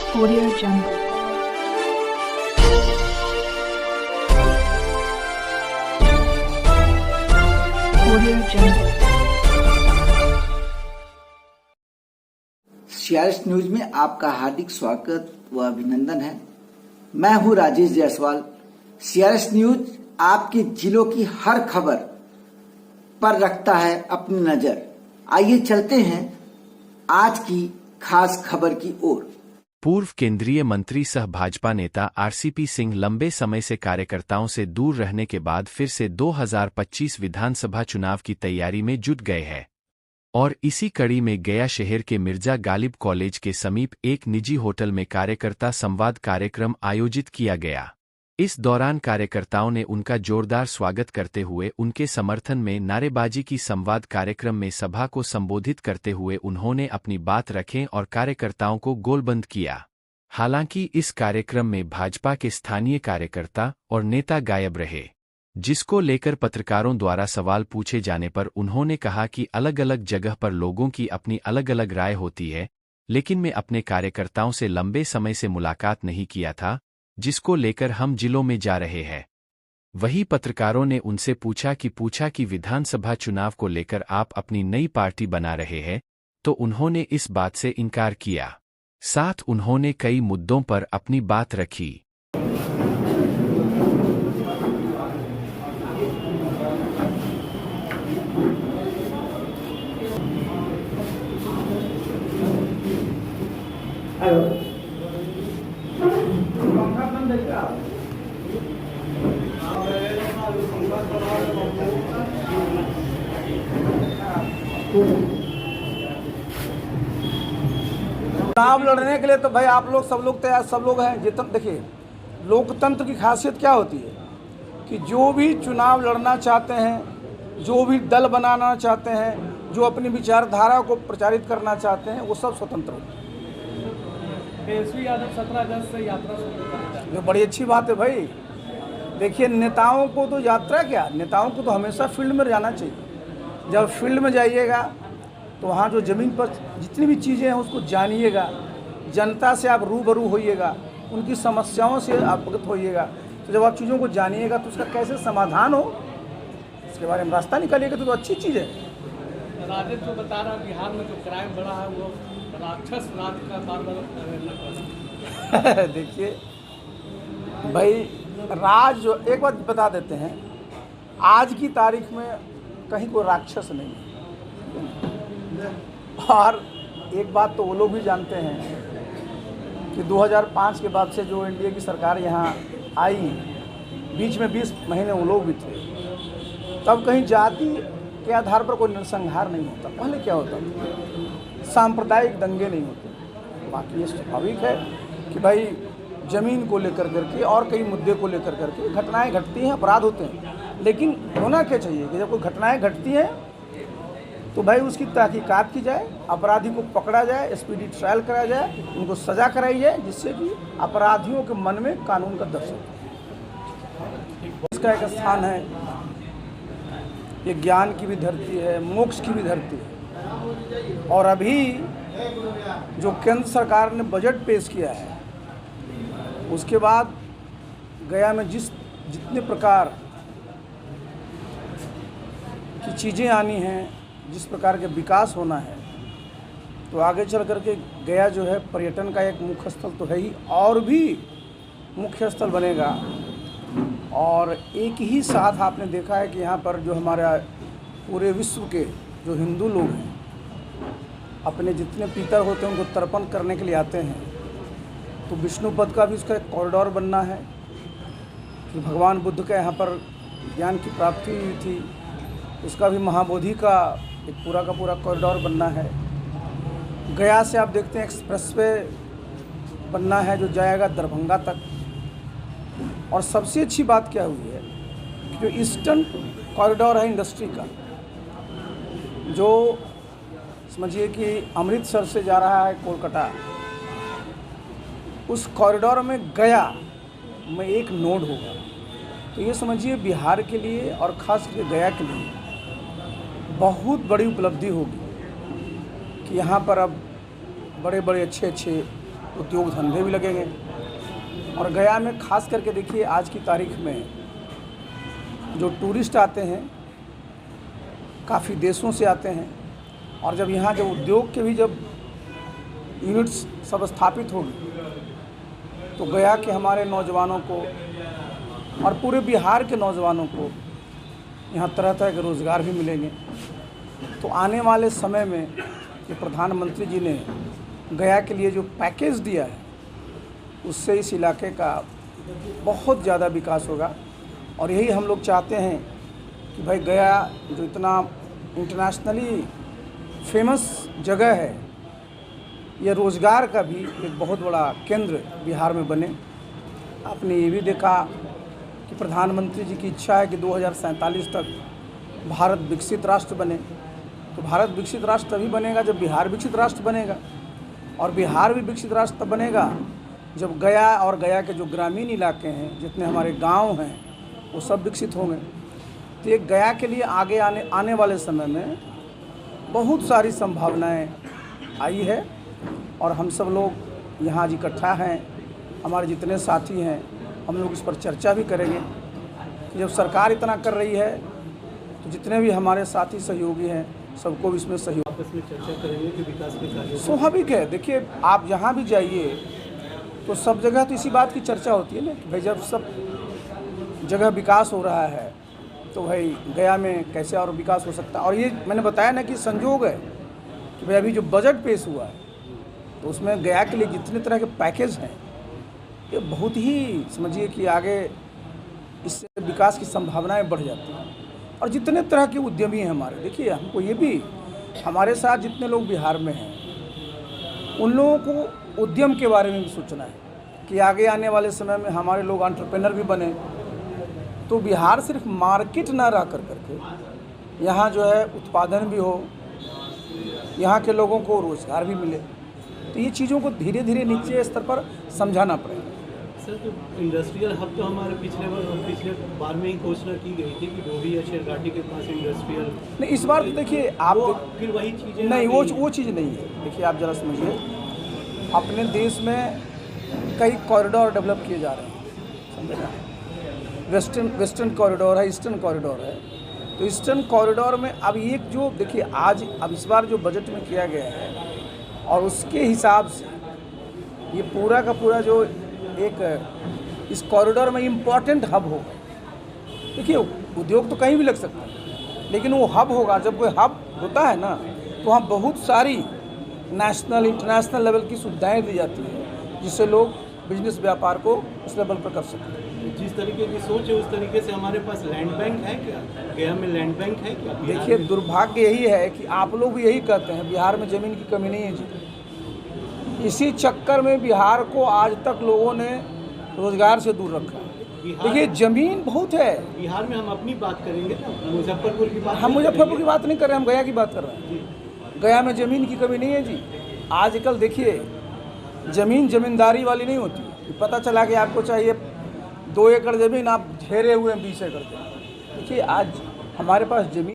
Audio Jungle. Audio Jungle. CRS news में आपका हार्दिक स्वागत व अभिनंदन है। मैं हूं राजेश जायसवाल। सीआरएस न्यूज आपके जिलों की हर खबर पर रखता है अपनी नजर। आइए चलते हैं आज की खास खबर की ओर। पूर्व केंद्रीय मंत्री सह भाजपा नेता आरसीपी सिंह लंबे समय से कार्यकर्ताओं से दूर रहने के बाद फिर से 2025 विधानसभा चुनाव की तैयारी में जुट गए हैं। और इसी कड़ी में गया शहर के मिर्जा गालिब कॉलेज के समीप एक निजी होटल में कार्यकर्ता संवाद कार्यक्रम आयोजित किया गया। इस दौरान कार्यकर्ताओं ने उनका जोरदार स्वागत करते हुए उनके समर्थन में नारेबाजी की। संवाद कार्यक्रम में सभा को संबोधित करते हुए उन्होंने अपनी बात रखें और कार्यकर्ताओं को गोलबंद किया। हालांकि इस कार्यक्रम में भाजपा के स्थानीय कार्यकर्ता और नेता गायब रहे, जिसको लेकर पत्रकारों द्वारा सवाल पूछे जाने पर उन्होंने कहा कि अलग अलग जगह पर लोगों की अपनी अलग अलग राय होती है, लेकिन मैं अपने कार्यकर्ताओं से लंबे समय से मुलाकात नहीं किया था, जिसको लेकर हम जिलों में जा रहे हैं। वही पत्रकारों ने उनसे पूछा कि विधानसभा चुनाव को लेकर आप अपनी नई पार्टी बना रहे हैं, तो उन्होंने इस बात से इनकार किया। साथ उन्होंने कई मुद्दों पर अपनी बात रखी। चुनाव लड़ने के लिए तो भाई आप लोग सब लोग तैयार, सब लोग हैं। जितना देखिए, लोकतंत्र की खासियत क्या होती है कि जो भी चुनाव लड़ना चाहते हैं, जो भी दल बनाना चाहते हैं, जो अपनी विचारधारा को प्रचारित करना चाहते हैं, वो सब स्वतंत्र होते हैं। तेजस्वी यादव 17 अगस्त से यात्रा शुरू करता है। ये बड़ी अच्छी बात है भाई। देखिए, नेताओं को तो यात्रा क्या, नेताओं को तो हमेशा फील्ड में जाना चाहिए। जब फील्ड में जाइएगा तो वहाँ जो ज़मीन पर जितनी भी चीज़ें हैं उसको जानिएगा, जनता से आप रूबरू होइएगा, उनकी समस्याओं से आप अवगत होइएगा। तो जब आप चीज़ों को जानिएगा तो उसका कैसे समाधान हो, इसके बारे में रास्ता निकालिएगा तो अच्छी चीज़ है। राजद जो बता रहा है बिहार में जो क्राइम बढ़ा है वो राक्षस राज का बार-बार। देखिए भाई, राज जो एक बात बता देते हैं, आज की तारीख में कहीं कोई राक्षस नहीं है। और एक बात तो वो लोग भी जानते हैं कि 2005 के बाद से जो एनडीए की सरकार यहाँ आई, बीच में 20 महीने वो लोग भी थे, तब कहीं जाति के आधार पर कोई नरसंहार नहीं होता। पहले क्या होता, सांप्रदायिक दंगे नहीं होते। बाकी ये स्वाभाविक है कि भाई ज़मीन को लेकर करके और कई मुद्दे को लेकर करके घटनाएं घटती हैं, अपराध होते हैं। लेकिन होना क्या चाहिए कि जब कोई घटनाएं घटती हैं तो भाई उसकी तहकीकात की जाए, अपराधी को पकड़ा जाए, स्पीडी ट्रायल कराया जाए, उनको सज़ा कराई जाए, जिससे कि अपराधियों के मन में कानून का दर्शन। इसका एक स्थान है, ये ज्ञान की भी धरती है, मोक्ष की भी धरती है। और अभी जो केंद्र सरकार ने बजट पेश किया है, उसके बाद गया में जितने प्रकार की चीज़ें आनी हैं, जिस प्रकार के विकास होना है, तो आगे चल करके गया जो है पर्यटन का एक मुख्य स्थल तो है ही, और भी मुख्य स्थल बनेगा। और एक ही साथ आपने देखा है कि यहाँ पर जो हमारा पूरे विश्व के जो हिंदू लोग हैं, अपने जितने पितर होते हैं उनको तर्पण करने के लिए आते हैं। तो विष्णुपद का भी उसका एक कॉरिडोर बनना है कि भगवान बुद्ध का यहाँ पर ज्ञान की प्राप्ति हुई थी, उसका भी महाबोधि का एक पूरा का पूरा कॉरिडोर बनना है। गया से आप देखते हैं एक्सप्रेसवे बनना है जो जाएगा दरभंगा तक। और सबसे अच्छी बात क्या हुई है कि जो ईस्टर्न कॉरिडोर है इंडस्ट्री का, जो समझिए कि अमृतसर से जा रहा है कोलकाता, उस कॉरिडोर में गया में एक नोड होगा। तो ये समझिए बिहार के लिए और ख़ास करके गया के लिए बहुत बड़ी उपलब्धि होगी कि यहाँ पर अब बड़े बड़े अच्छे उद्योग धंधे भी लगेंगे। और गया में खास करके देखिए आज की तारीख में जो टूरिस्ट आते हैं काफ़ी देशों से आते हैं, और जब यहाँ जब उद्योग के भी जब यूनिट्स सब स्थापित होगी तो गया के हमारे नौजवानों को और पूरे बिहार के नौजवानों को यहाँ तरह तरह के रोज़गार भी मिलेंगे। तो आने वाले समय में ये प्रधानमंत्री जी ने गया के लिए जो पैकेज दिया है उससे इस इलाके का बहुत ज़्यादा विकास होगा। और यही हम लोग चाहते हैं कि भाई गया जो इतना इंटरनेशनली फेमस जगह है, ये रोज़गार का भी एक बहुत बड़ा केंद्र बिहार में बने। आपने ये भी देखा कि प्रधानमंत्री जी की इच्छा है कि 2047 तक भारत विकसित राष्ट्र बने। तो भारत विकसित राष्ट्र तभी बनेगा जब बिहार विकसित राष्ट्र बनेगा, और बिहार भी विकसित राष्ट्र तब बनेगा जब गया और गया के जो ग्रामीण इलाके हैं, जितने हमारे गांव हैं, वो सब विकसित होंगे। तो ये गया के लिए आगे आने वाले समय में बहुत सारी संभावनाएं आई है, और हम सब लोग यहाँ आज इकट्ठा हैं, हमारे जितने साथी हैं, हम लोग इस पर चर्चा भी करेंगे कि जब सरकार इतना कर रही है तो जितने भी हमारे साथी सहयोगी हैं सबको भी इसमें सहयोग आपस में चर्चा करेंगे कि विकास के कार्यों स्वाभाविक है। देखिए आप जहाँ भी जाइए तो सब जगह तो इसी बात की चर्चा होती है ना कि भाई जब सब जगह विकास हो रहा है तो भाई गया में कैसे और विकास हो सकता है। और ये मैंने बताया ना कि संजोग है कि भाई अभी जो बजट पेश हुआ है तो उसमें गया के लिए जितने तरह के पैकेज हैं ये बहुत ही समझिए कि आगे इससे विकास की संभावनाएं बढ़ जाती हैं। और जितने तरह के उद्यमी हैं हमारे, देखिए हमको ये भी हमारे साथ जितने लोग बिहार में हैं उन लोगों को उद्यम के बारे में भी सोचना है कि आगे आने वाले समय में हमारे लोग एंटरप्रेन्योर भी बने, तो बिहार सिर्फ मार्केट ना रह करके यहाँ जो है उत्पादन भी हो, यहाँ के लोगों को रोज़गार भी मिले। तो ये चीज़ों को धीरे धीरे नीचे स्तर पर समझाना पड़ेगा। सर, तो इंडस्ट्रियल हब तो हमारे पिछले बार में ही घोषणा की गई थी कि डोभी या शेरघाटी के पास इंडस्ट्रियल नहीं, इस बार तो देखिए आप फिर वही चीज़ें नहीं, वो चीज़ नहीं है। देखिए आप ज़रा समझिए, अपने देश में कई कॉरिडोर डेवलप किए जा रहे हैं, समझे ना। वेस्टर्न कॉरिडोर है, ईस्टर्न कॉरिडोर है। तो ईस्टर्न कॉरिडोर में अब एक जो देखिए आज अब इस बार जो बजट में किया गया है और उसके हिसाब से ये पूरा का पूरा जो एक इस कॉरिडोर में इम्पॉर्टेंट हब होगा। देखिए उद्योग तो कहीं भी लग सकता है, लेकिन वो हब होगा। जब कोई हब होता है ना तो वहाँ बहुत सारी नेशनल इंटरनेशनल लेवल की सुविधाएं दी जाती हैं जिससे लोग बिजनेस व्यापार को उस लेवल पर कर सकते हैं। जिस तरीके की सोच है उस तरीके से हमारे पास लैंड बैंक है क्या? गया में लैंड बैंक है क्या? देखिए दुर्भाग्य यही है कि आप लोग भी यही कहते हैं बिहार में ज़मीन की कमी नहीं है जी। इसी चक्कर में बिहार को आज तक लोगों ने रोजगार से दूर रखा। देखिए ज़मीन बहुत है बिहार में। हम अपनी बात करेंगे ना, मुजफ्फरपुर की बात। हम मुजफ्फरपुर की बात नहीं कर रहे, हम गया की बात कर रहे हैं। गया में ज़मीन की कमी नहीं है जी। आजकल देखिए ज़मीन ज़मींदारी वाली नहीं होती। पता चला कि आपको चाहिए 2 एकड़ ज़मीन, आप घेरे हुए हैं 20 एकड़। देखिए आज हमारे पास ज़मीन